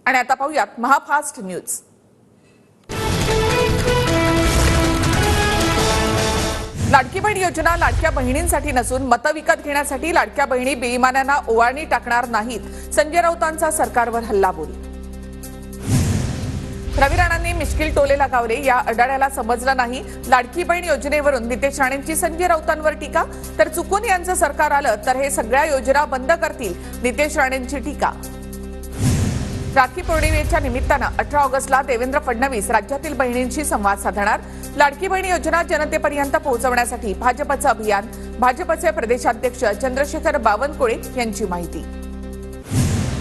आणि आता पाहूयात महाफास्ट न्यूज। लाडकी बहीण योजना लाडक्या बहिणींसाठी नसून मत विकत घेण्यासाठी लाडक्या बहिणी बेईमानांना ओवाळणी टाकणार नाहीत। संजय राऊतांचा सरकारवर हल्लाबोल। रवी राणांनी मिश्किल टोले लगावले, या अडाड्याला समजलं नाही। लाडकी बहीण योजनेवरून नितेश राणेंची संजय राऊतांवर टीका, तर चुकून यांचं सरकार आलं तर हे सगळ्या योजना बंद करतील, नितेश राणेंची टीका। राखी पौर्णिमेच्या निमित्तानं 18 ऑगस्टला देवेंद्र फडणवीस राज्यातील बहिणींशी संवाद साधणार। लाडकी बहीण योजना जनतेपर्यंत पोहोचवण्यासाठी भाजपचं अभियान, भाजपचे प्रदेशाध्यक्ष चंद्रशेखर बावनकुळे यांची माहिती।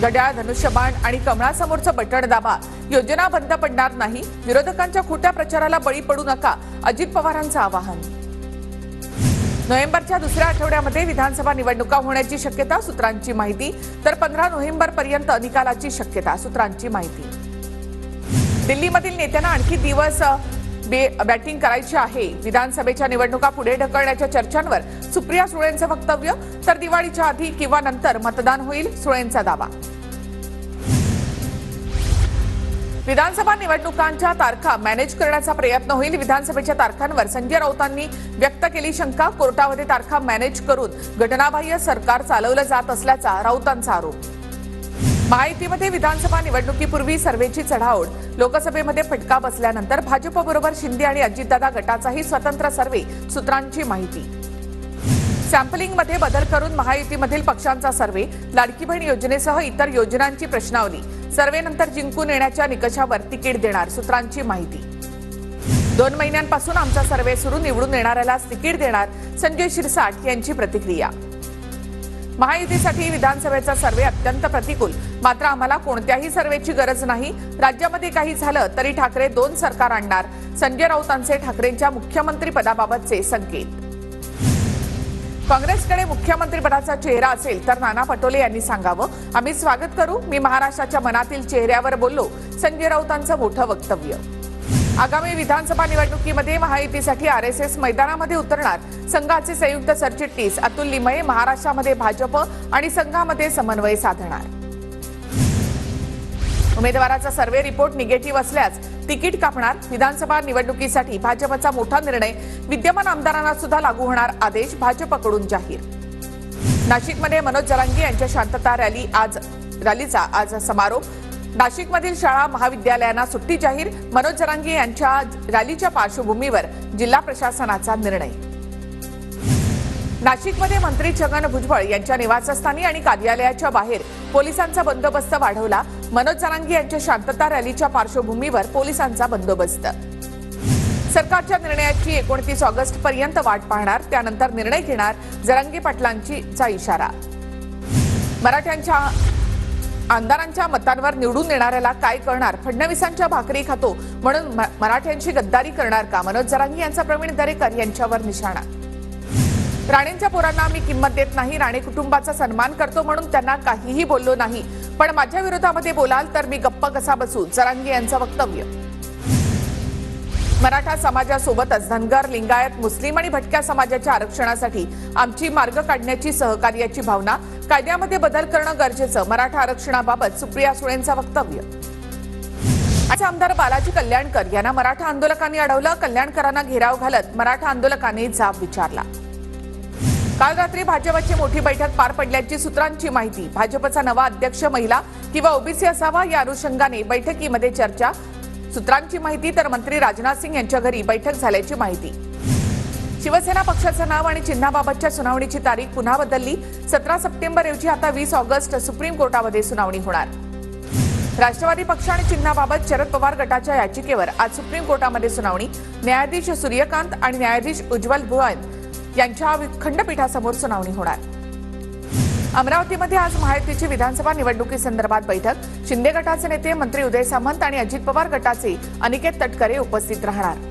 घड्याळ, धनुष्यबाण आणि कमळासमोरचं बटण दाबा, योजना बंद पडणार नाही। विरोधकांच्या खोट्या प्रचाराला बळी पडू नका, अजित पवारांचं आवाहन। नोव्हेंबरच्या दुसऱ्या आठवड्यामध्ये विधानसभा निवडणुका होण्याची शक्यता, सूत्रांची माहिती। तर 15 नोव्हेंबरपर्यंत निकालाची शक्यता, सूत्रांची माहिती। दिल्लीमधील नेत्यांना आणखी दिवस बॅटिंग करायची आहे। विधानसभेच्या निवडणुका पुढे ढकलण्याच्या चर्चांवर सुप्रिया सुळेंचं वक्तव्य, तर दिवाळीच्या आधी किंवा नंतर मतदान होईल, सुळेंचा दावा। विधानसभा निवडणुकांच्या तारखा मॅनेज करण्याचा प्रयत्न होईल। विधानसभेच्या तारखांवर संजय राऊतांनी व्यक्त केली शंका, कोर्टामध्ये तारखा मॅनेज करून घटनाबाह्य सरकार चालवलं जात असल्याचा राऊतांचा आरोप। महायुतीमध्ये विधानसभा निवडणुकीपूर्वी सर्व्हेची चढाओढ, लोकसभेमध्ये फटका बसल्यानंतर भाजपबरोबर शिंदे आणि अजितदादा गटाचाही स्वतंत्र सर्व्हे, सूत्रांची माहिती। सॅम्पलिंगमध्ये बदल करून महायुतीमधील पक्षांचा सर्व्हे, लाडकी बहीण योजनेसह इतर योजनांची प्रश्नावली, सर्व्हेनंतर जिंकून येण्याच्या निकषावर तिकीट देणार, सूत्रांची माहिती। 2 महिन्यांपासून आमचा सर्व्हे सुरू, निवडून येणाऱ्यालाच तिकीट देणार, संजय शिरसाट यांची प्रतिक्रिया। महायुतीसाठी विधानसभेचा सर्व्हे अत्यंत प्रतिकूल, मात्र आम्हाला कोणत्याही सर्व्हेची गरज नाही। राज्यामध्ये काही झालं तरी ठाकरे 2 सरकार आणणार, संजय राऊतांचे ठाकरेंच्या मुख्यमंत्रीपदाबाबतचे संकेत। काँग्रेसकडे मुख्यमंत्रीपदाचा चेहरा असेल तर नाना पटोले यांनी सांगावं, आम्ही स्वागत करू। मी महाराष्ट्राच्या मनातील चेहऱ्यावर बोललो, संजय राऊतांचं मोठं वक्तव्य। आगामी विधानसभा निवडणुकीमध्ये महायुतीसाठी आरएसएस मैदानामध्ये उतरणार, संघाचे संयुक्त सरचिटणीस अतुल लिमये महाराष्ट्रामध्ये भाजप आणि संघामध्ये समन्वय साधणार। उमेदवाराचा सर्व्हे रिपोर्ट निगेटिव्ह असल्यास तिकीट कापणार, विधानसभा निवडणुकीसाठी भाजपचा मोठा निर्णय, विद्यमान आमदारांना सुद्धा लागू होणार आदेश, भाजपकडून जाहीर। नाशिकमध्ये मनोज जरांगे यांच्या शांतता रॅलीचा आज समारोप। नाशिकमधील शाळा महाविद्यालयांना सुट्टी जाहीर, मनोज जरांगे यांच्या रॅलीच्या पार्श्वभूमीवर जिल्हा प्रशासनाचा निर्णय। नाशिकमध्ये मंत्री छगन भुजबळ यांच्या निवासस्थानी आणि कार्यालयाच्या बाहेर पोलिसांचा बंदोबस्त वाढवला, मनोज जरांगे यांच्या शांतता रॅलीच्या पार्श्वभूमीवर पोलिसांचा बंदोबस्त। सरकारच्या निर्णयाची 29 ऑगस्टपर्यंत वाट पाहणार, त्यानंतर निर्णय घेणार, जरांगे पाटलांचा इशारा। मराठ्यांच्या आमदारांच्या मतांवर निवडून येणाऱ्याला काय करणार, फडणवीसांच्या भाकरी खातो म्हणून मराठ्यांची गद्दारी करणार का, मनोज जरांगे यांचा प्रवीण दरेकर यांच्यावर निशाणा। राणेंच्या पोरांना मी किंमत देत नाही, राणे कुटुंबाचा सन्मान करतो म्हणून त्यांना काहीही बोललो नाही, पण माझ्या विरोधामध्ये बोलाल तर मी गप्प कसा बसू, जरांगे यांचं वक्तव्य। मराठा समाजासोबतच धनगर, लिंगायत, मुस्लिम आणि भटक्या समाजाच्या आरक्षणासाठी आमची मार्ग काढण्याची सहकार्याची भावना, कायद्यामध्ये बदल करणं गरजेचं, मराठा आरक्षणाबाबत सुप्रिया सुळेंचं वक्तव्य। आमदार बालाजी कल्याणकर यांना मराठा आंदोलकांनी अडवलं, कल्याणकरांना घेराव घालत मराठा आंदोलकांनी जाब विचारला। काल रात्री भाजपची मोठी बैठक पार पडल्याची सूत्रांची माहिती। भाजपचा नवा अध्यक्ष महिला किंवा ओबीसी असावा, या अनुषंगाने बैठकीमध्ये चर्चा, सूत्रांची माहिती। तर मंत्री राजनाथ सिंग यांच्या घरी बैठक झाल्याची माहिती। शिवसेना पक्षाचं नाव आणि चिन्हाबाबतच्या सुनावणीची तारीख पुन्हा बदलली, 17 सप्टेंबर ऐवजी आता 20 ऑगस्ट सुप्रीम कोर्टामध्ये सुनावणी होणार। राष्ट्रवादी पक्ष आणि चिन्हाबाबत शरद पवार गटाच्या याचिकेवर आज सुप्रीम कोर्टामध्ये सुनावणी, न्यायाधीश सूर्यकांत आणि न्यायाधीश उज्ज्वल भुवन यांच्या खंडपीठासमोर सुनावणी होणार। अमरावतीमध्ये आज महायुतीची विधानसभा निवडणुकीसंदर्भात बैठक, शिंदे गटाचे नेते मंत्री उदय सामंत आणि अजित पवार गटाचे अनिकेत तटकरे उपस्थित राहणार।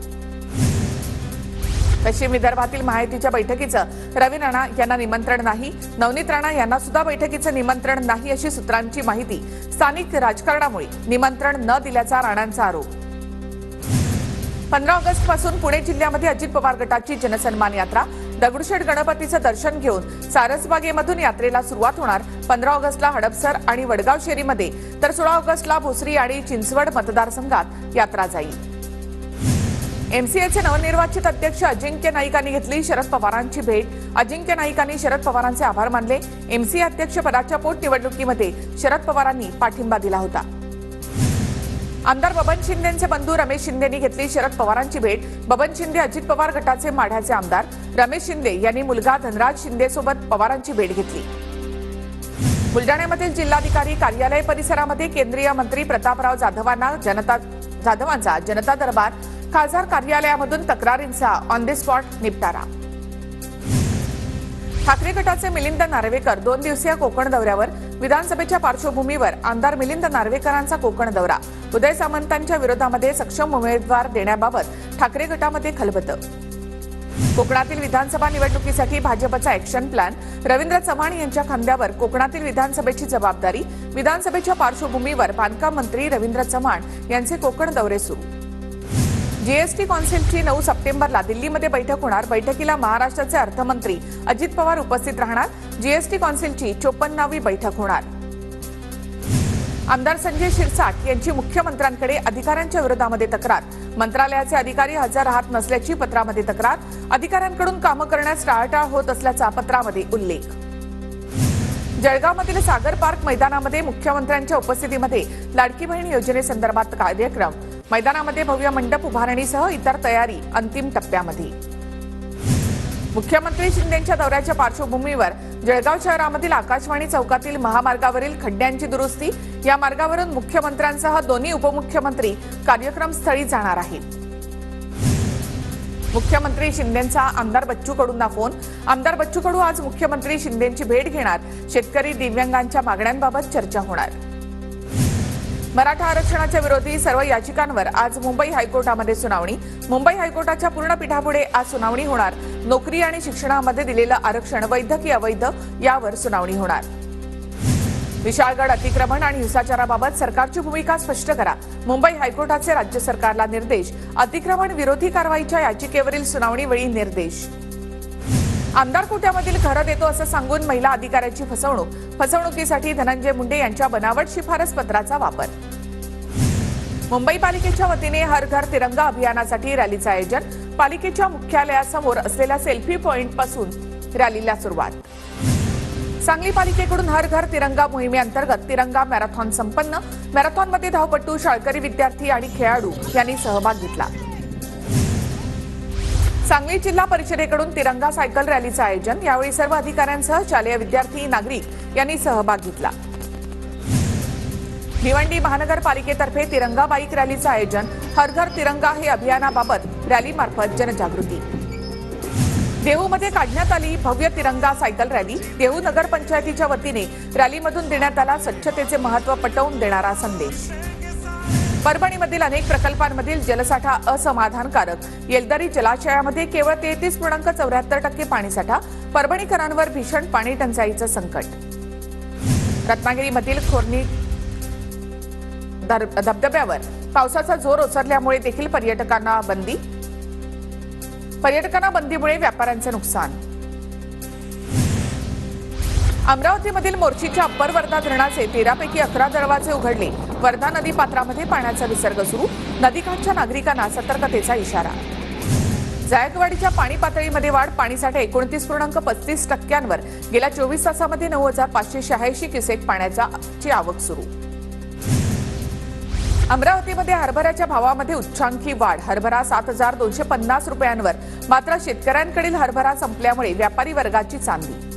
पश्चिम विदर्भातील महायुतीच्या बैठकीचं रवी राणा यांना निमंत्रण नाही, नवनीत राणा यांना सुद्धा बैठकीचं निमंत्रण नाही अशी सूत्रांची माहिती। स्थानिक राजकारणामुळे निमंत्रण न दिल्याचा राणांचा आरोप। 15 ऑगस्टपासून पुणे जिल्ह्यामध्ये अजित पवार गटाची जनसन्मान यात्रा, दगडूशेठ गणपतीचं दर्शन घेऊन सारसबागेमधून यात्रेला सुरुवात होणार. 15 ऑगस्टला हडपसर आणि वडगाव शेरीमध्ये तर 16 ऑगस्टला भोसरी आणि चिंचवड मतदारसंघात यात्रा जाईल. एमसीएचे नवनिर्वाचित अध्यक्ष अजिंक्य नाईकांनी घेतली शरद पवारांची भेट. अजिंक्य नाईकांनी शरद पवारांचे आभार मानले. एमसीए अध्यक्ष पदाच्या पोटनिवडणुकीमध्ये शरद पवारांनी पाठिंबा दिला होता. आमदार बबन शिंदेचे बंधू रमेश शिंदेंनी घेतली शरद पवारांची भेट. बबन शिंदे अजित पवार गटाचे माढ्याचे आमदार. रमेश शिंदे यांनी मुलगा धनराज शिंदे सोबत पवारांची भेट घेतली. बुलडाण्यामधील जिल्हाधिकारी कार्यालय परिसरामध्ये केंद्रीय मंत्री प्रतापराव जाधवांचा जनता दरबार. खासदार कार्यालयामधून तक्रारींचा ऑन द स्पॉट निपटारा. ठाकरे गटाचे मिलिंद नार्वेकर 2 दिवसीय कोकण दौऱ्यावर. विधानसभेच्या पार्श्वभूमीवर आमदार मिलिंद नार्वेकरांचा कोकण दौरा. उदय सामंतांच्या विरोधामध्ये सक्षम उमेदवार देण्याबाबत ठाकरे गटामध्ये खलबतं. कोकणातील विधानसभा निवडणुकीसाठी भाजपचा ऍक्शन प्लॅन. रवींद्र चव्हाण यांच्या खांद्यावर कोकणातील विधानसभेची जबाबदारी. विधानसभेच्या पार्श्वभूमीवर बांधकाम मंत्री रवींद्र चव्हाण यांचे कोकण दौरे सुरू. जीएसटी कौन्सिलची 9 सप्टेंबरला दिल्लीमध्ये बैठक होणार. बैठकीला महाराष्ट्राचे अर्थमंत्री अजित पवार उपस्थित राहणार. जीएसटी कौन्सिलची 54वी बैठक होणार. आमदार संजय शिरसाट यांची मुख्यमंत्र्यांकडे अधिकाऱ्यांच्या विरोधामध्ये तक्रार. मंत्रालयाचे अधिकारी हजर राहत नसल्याची पत्रामध्ये तक्रार. अधिकाऱ्यांकडून कामं करण्यास टाळाटाळ होत असल्याचा पत्रामध्ये उल्लेख. जळगावमधील सागर पार्क मैदानामध्ये मुख्यमंत्र्यांच्या उपस्थितीमध्ये लाडकी बहीण योजनेसंदर्भात कार्यक्रम. मैदानामध्ये भव्य मंडप उभारणीसह इतर तयारी अंतिम टप्प्यामध्ये. मुख्यमंत्री शिंदेंच्या दौऱ्याच्या पार्श्वभूमीवर जळगाव शहरामधील आकाशवाणी चौकातील महामार्गावरील खड्ड्यांची दुरुस्ती. या मार्गावरून मुख्यमंत्र्यांसह दोन्ही उपमुख्यमंत्री कार्यक्रमस्थळी जाणार आहेत. मुख्यमंत्री शिंदेंचा आमदार बच्चू कडूंना फोन. आमदार बच्चू कडू आज मुख्यमंत्री शिंदेंची भेट घेणार. शेतकरी दिव्यांगांच्या मागण्यांबाबत चर्चा होणार. मराठा आरक्षणाच्या विरोधी सर्व याचिकांवर आज मुंबई हायकोर्टामध्ये सुनावणी. मुंबई हायकोर्टाच्या पूर्ण पीठापुढे आज सुनावणी होणार. नोकरी आणि शिक्षणामध्ये दिलेलं आरक्षण वैध की अवैध यावर सुनावणी होणार. विशाळगड अतिक्रमण आणि हिंसाचाराबाबत सरकारची भूमिका स्पष्ट करा. मुंबई हायकोर्टाचे राज्य सरकारला निर्देश. अतिक्रमण विरोधी कारवाईच्या याचिकेवरील सुनावणीवेळी निर्देश. आमदार कोट्यामधील घरं देतो असं सांगून महिला अधिकाऱ्याची फसवणूक. फसवणुकीसाठी धनंजय मुंडे यांच्या बनावट शिफारस पत्राचा वापर. मुंबई पालिकेच्या वतीने हर घर तिरंगा अभियानासाठी रॅलीचं आयोजन. पालिकेच्या मुख्यालयासमोर असलेल्या सेल्फी पॉइंट पासून रॅलीला सुरुवात. सांगली पालिकेकडून हर घर तिरंगा मोहिमेअंतर्गत तिरंगा मॅरेथॉन संपन्न. मॅरेथॉनमध्ये धावपटू, शाळकरी विद्यार्थी आणि खेळाडू यांनी सहभाग घेतला. सांगली जिल्हा परिषदेकडून तिरंगा सायकल रॅलीचं आयोजन. यावेळी सर्व अधिकाऱ्यांसह शालेय विद्यार्थी, नागरिक यांनी सहभाग घेतला. भिवंडी महानगरपालिकेतर्फे तिरंगा बाईक रॅलीचं आयोजन. हर घर तिरंगा हे अभियानाबाबत रॅलीमार्फत जनजागृती. देहूमध्ये काढण्यात आली भव्य तिरंगा सायकल रॅली. देहू नगरपंचायतीच्या वतीने रॅलीमधून देण्यात आला स्वच्छतेचे महत्त्व पटवून देणारा संदेश. परभणीमधील अनेक प्रकल्पांमधील जलसाठा असमाधानकारक. येलदरी जलाशयामध्ये केवळ 33.74% पाणीसाठा. परभणीकरांवर भीषण पाणी टंचाईचं संकट. रत्नागिरीमधील खोर्णी धबधब्यावर पावसाचा जोर ओसरल्यामुळे देखील पर्यटकांना बंदीमुळे व्यापाऱ्यांचे नुकसान. अमरावतीमधील मोर्शीच्या अप्पर वर्धा धरणाचे 13 पैकी 11 दरवाजे उघडले. वर्धा नदी पात्रामध्ये पाण्याचा विसर्ग सुरू. नदीकाठच्या नागरिकांना सतर्कतेचा इशारा. जायकवाडीच्या पाणी पातळीमध्ये वाढ. पाणीसाठा 29.35%. गेल्या 24 तासामध्ये 9,586 क्युसेक पाण्याची आवक सुरू. अमरावतीमध्ये हरभऱ्याच्या भावामध्ये उच्चांकी वाढ. हरभरा 7,250 रुपयांवर. मात्र शेतकऱ्यांकडील हरभरा संपल्यामुळे व्यापारी वर्गाची चांदी.